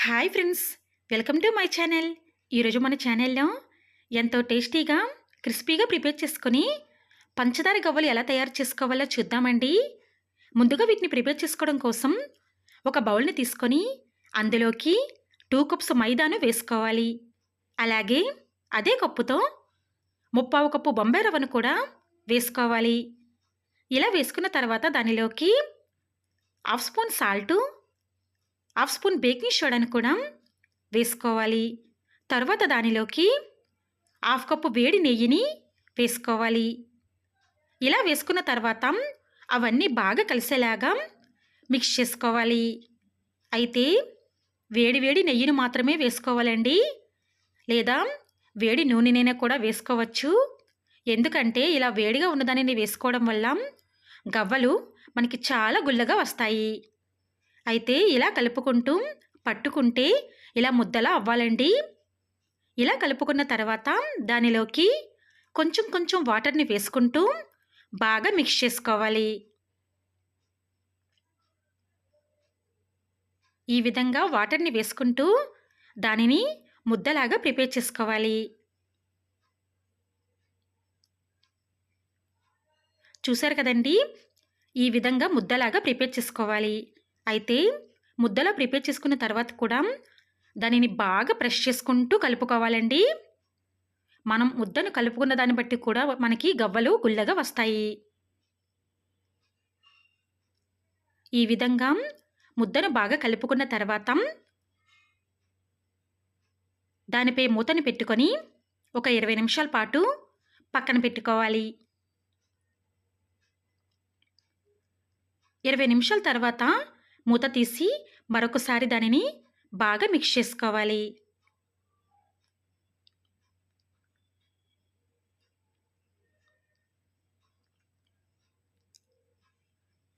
Hi friends, welcome to my channel. ఈరోజు మన ఛానల్లో ఎంతో టేస్టీగా క్రిస్పీగా ప్రిపేర్ చేసుకొని పంచదార గవ్వలు ఎలా తయారు చేసుకోవాలో చూద్దామండి. ముందుగా వీటిని ప్రిపేర్ చేసుకోవడం కోసం ఒక బౌల్ని తీసుకొని అందులోకి 2 కప్స్ మైదాను వేసుకోవాలి. అలాగే అదే కప్పుతో ముప్పావు కప్పు బొంబాయి రవ్వను కూడా వేసుకోవాలి. ఇలా వేసుకున్న తర్వాత దానిలోకి half spoon salt, half spoon baking సోడాను కూడా వేసుకోవాలి. తర్వాత దానిలోకి హాఫ్ కప్పు వేడి నెయ్యిని వేసుకోవాలి. ఇలా వేసుకున్న తర్వాత అవన్నీ బాగా కలిసేలాగా మిక్స్ చేసుకోవాలి. అయితే వేడి వేడి నెయ్యిని మాత్రమే వేసుకోవాలండి, లేదా వేడి నూనెనైనా కూడా వేసుకోవచ్చు. ఎందుకంటే ఇలా వేడిగా ఉన్నదానిని వేసుకోవడం వల్ల గవ్వలు మనకి చాలా గుల్లగా వస్తాయి. అయితే ఇలా కలుపుకుంటూ పట్టుకుంటే ఇలా ముద్దలా అవ్వాలండి. ఇలా కలుపుకున్న తర్వాత దానిలోకి కొంచెం కొంచెం వాటర్ని వేసుకుంటూ బాగా మిక్స్ చేసుకోవాలి. ఈ విధంగా వాటర్ని వేసుకుంటూ దానిని ముద్దలాగా ప్రిపేర్ చేసుకోవాలి. చూసారు కదండి, ఈ విధంగా ముద్దలాగా ప్రిపేర్ చేసుకోవాలి. అయితే ముద్దలా ప్రిపేర్ చేసుకున్న తర్వాత కూడా దానిని బాగా ప్రెస్ చేసుకుంటూ కలుపుకోవాలండి. మనం ముద్దను కలుపుకున్న దాన్ని బట్టి కూడా మనకి గవ్వలు గుల్లగా వస్తాయి. ఈ విధంగా ముద్దను బాగా కలుపుకున్న తర్వాత దానిపై మూతని పెట్టుకొని ఒక 20 నిమిషాల పాటు పక్కన పెట్టుకోవాలి. 20 నిమిషాల తర్వాత మూత తీసి మరొకసారి దానిని బాగా మిక్స్ చేసుకోవాలి.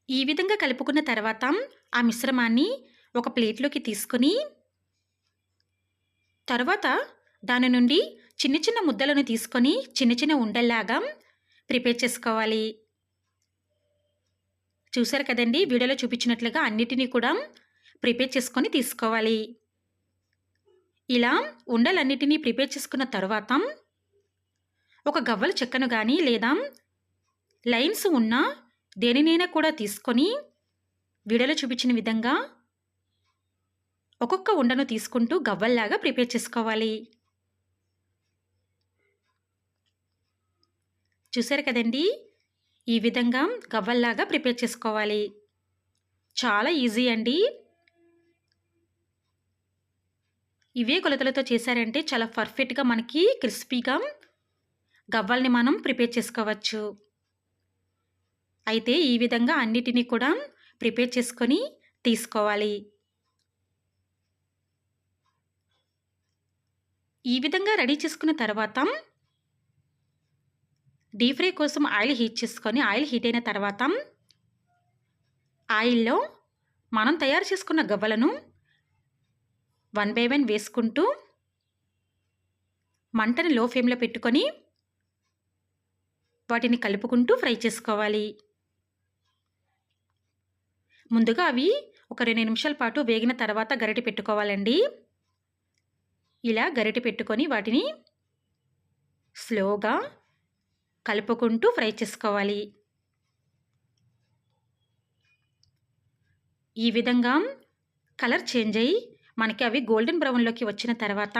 ఈ విధంగా కలుపుకున్న తర్వాత ఆ మిశ్రమాన్ని ఒక ప్లేట్లోకి తీసుకొని తర్వాత దాని నుండి చిన్న చిన్న ముద్దలను తీసుకొని చిన్న చిన్న ఉండల్లాగా ప్రిపేర్ చేసుకోవాలి. చూసారు కదండి, వీడియోలో చూపించినట్లుగా అన్నిటినీ కూడా ప్రిపేర్ చేసుకొని తీసుకోవాలి. ఇలా ఉండలన్నిటినీ ప్రిపేర్ చేసుకున్న తర్వాత ఒక గవ్వల చెక్కను కానీ లేదా లైన్స్ ఉన్న దేనినైనా కూడా తీసుకొని వీడియోలో చూపించిన విధంగా ఒక్కొక్క ఉండను తీసుకుంటూ గవ్వల్లాగా ప్రిపేర్ చేసుకోవాలి. చూసారు కదండి, ఈ విధంగా గవ్వల్లాగా ప్రిపేర్ చేసుకోవాలి. చాలా ఈజీ అండి. ఇవే కొలతలతో చేశారంటే చాలా పర్ఫెక్ట్గా మనకి క్రిస్పీగా గవ్వల్ని మనం ప్రిపేర్ చేసుకోవచ్చు. అయితే ఈ విధంగా అన్నిటినీ కూడా ప్రిపేర్ చేసుకొని తీసుకోవాలి. ఈ విధంగా రెడీ చేసుకున్న తర్వాత డీప్ ఫ్రై కోసం ఆయిల్ హీట్ చేసుకొని ఆయిల్ హీట్ అయిన తర్వాత ఆయిల్లో మనం తయారు చేసుకున్న గవ్వలను 1 బై 1 వేసుకుంటూ మంటని లో ఫ్లేమ్లో పెట్టుకొని వాటిని కలుపుకుంటూ ఫ్రై చేసుకోవాలి. ముందుగా అవి ఒక 2 నిమిషాల పాటు వేగిన తర్వాత గరిటె పెట్టుకోవాలండి. ఇలా గరిటె పెట్టుకొని వాటిని స్లోగా కలుపుకుంటూ ఫ్రై చేసుకోవాలి. ఈ విధంగా కలర్ చేంజ్ అయ్యి మనకి అవి గోల్డెన్ బ్రౌన్లోకి వచ్చిన తర్వాత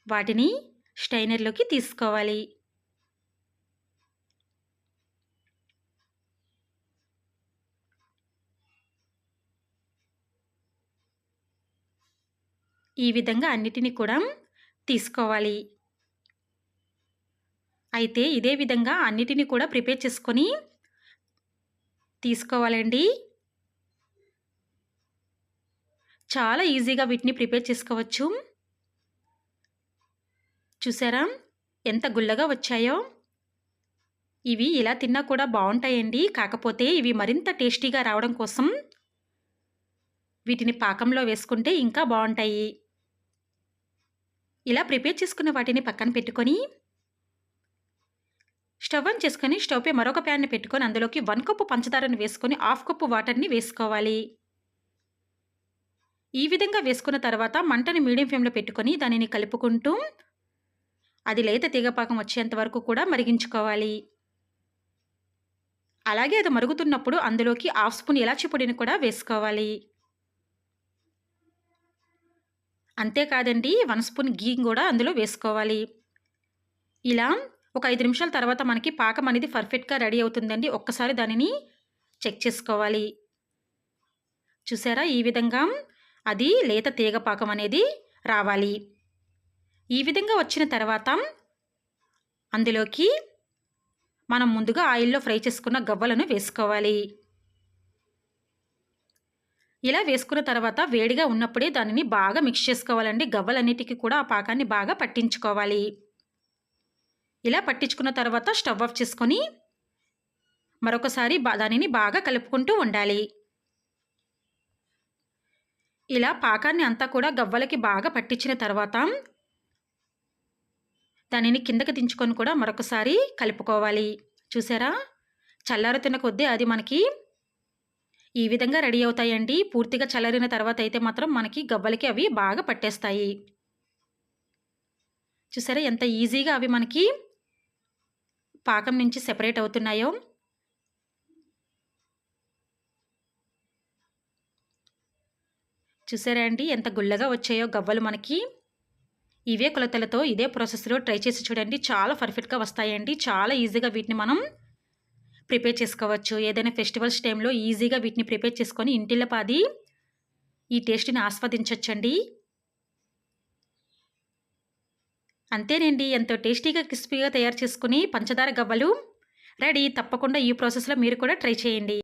వాటిని స్టైనర్లోకి తీసుకోవాలి. ఈ విధంగా అన్నిటినీ కూడా తీసుకోవాలి. అయితే ఇదే విధంగా అన్నిటినీ కూడా ప్రిపేర్ చేసుకొని తీసుకోవాలండి. చాలా ఈజీగా వీటిని ప్రిపేర్ చేసుకోవచ్చు. చూసారా ఎంత గుల్లగా వచ్చాయో? ఇవి ఇలా తిన్నా కూడా బాగుంటాయండి. కాకపోతే ఇవి మరింత టేస్టీగా రావడం కోసం వీటిని పాకంలో వేసుకుంటే ఇంకా బాగుంటాయి. ఇలా ప్రిపేర్ చేసుకున్న వాటిని పక్కన పెట్టుకొని స్టవ్ ఆన్ చేసుకొని స్టవ్‌పై మరొక ప్యాన్‌ని పెట్టుకొని అందులోకి 1 కప్పు పంచదారను వేసుకొని, హాఫ్ కప్పు వాటర్‌ని వేసుకోవాలి. ఈ విధంగా వేసుకున్న తర్వాత మంటని మీడియం ఫ్లేమ్‌లో పెట్టుకొని దానిని కలుపుకుంటూ అది లేత తీగపాకం వచ్చేంత వరకు కూడా మరిగించుకోవాలి. అలాగే అది మరుగుతున్నప్పుడు అందులోకి హాఫ్ స్పూన్ ఇలాచీ పొడిని కూడా వేసుకోవాలి. అంతేకాదండి 1 స్పూన్ ఘీ కూడా అందులో వేసుకోవాలి. ఇలా ఒక 5 నిమిషాల తర్వాత మనకి పాకం అనేది పర్ఫెక్ట్‌గా రెడీ అవుతుందండి. ఒక్కసారి దానిని చెక్ చేసుకోవాలి. చూసారా? ఈ విధంగా అది లేత తీగ పాకం అనేది రావాలి. ఈ విధంగా వచ్చిన తర్వాత అందులోకి మనం ముందుగా ఆయిల్‌లో ఫ్రై చేసుకున్న గవ్వలను వేసుకోవాలి. ఇలా వేసుకున్న తర్వాత వేడిగా ఉన్నప్పుడే దానిని బాగా మిక్స్ చేసుకోవాలండి. గవ్వలన్నిటికి కూడా ఆ పాకాన్ని బాగా పట్టించుకోవాలి. ఇలా పట్టించుకున్న తర్వాత స్టవ్ ఆఫ్ చేసుకొని మరొకసారి దానిని బాగా కలుపుకుంటూ ఉండాలి. ఇలా పాకాన్ని అంతా కూడా గవ్వలకి బాగా పట్టించిన తర్వాత దానిని కిందకి దించుకొని కూడా మరొకసారి కలుపుకోవాలి. చూసారా? చల్లారుతున్న కొద్దీ అది మనకి ఈ విధంగా రెడీ అవుతాయండి. పూర్తిగా చల్లారిన తర్వాత అయితే మాత్రం మనకి గవ్వలకి అవి బాగా పట్టేస్తాయి. చూసారా ఎంత ఈజీగా అవి మనకి పాకం నుంచి సెపరేట్ అవుతున్నాయో. చూసారా అండి ఎంత గుల్లగా వచ్చాయో గవ్వలు మనకి. ఇవే కొలతలతో ఇదే ప్రాసెస్‌లో ట్రై చేసి చూడండి. చాలా పర్ఫెక్ట్‌గా వస్తాయండి. చాలా ఈజీగా వీటిని మనం ప్రిపేర్ చేసుకోవచ్చు. ఏదైనా ఫెస్టివల్స్ టైంలో ఈజీగా వీటిని ప్రిపేర్ చేసుకొని ఇంటిల్లపాది ఈ టేస్ట్‌ని ఆస్వాదించొచ్చండి. అంతేనండి. ఎంతో టేస్టీగా, క్రిస్పీగా తయారు చేసుకుని పంచదార గవ్వలు రెడీ. తప్పకుండా ఈ ప్రాసెస్‌లో మీరు కూడా ట్రై చేయండి.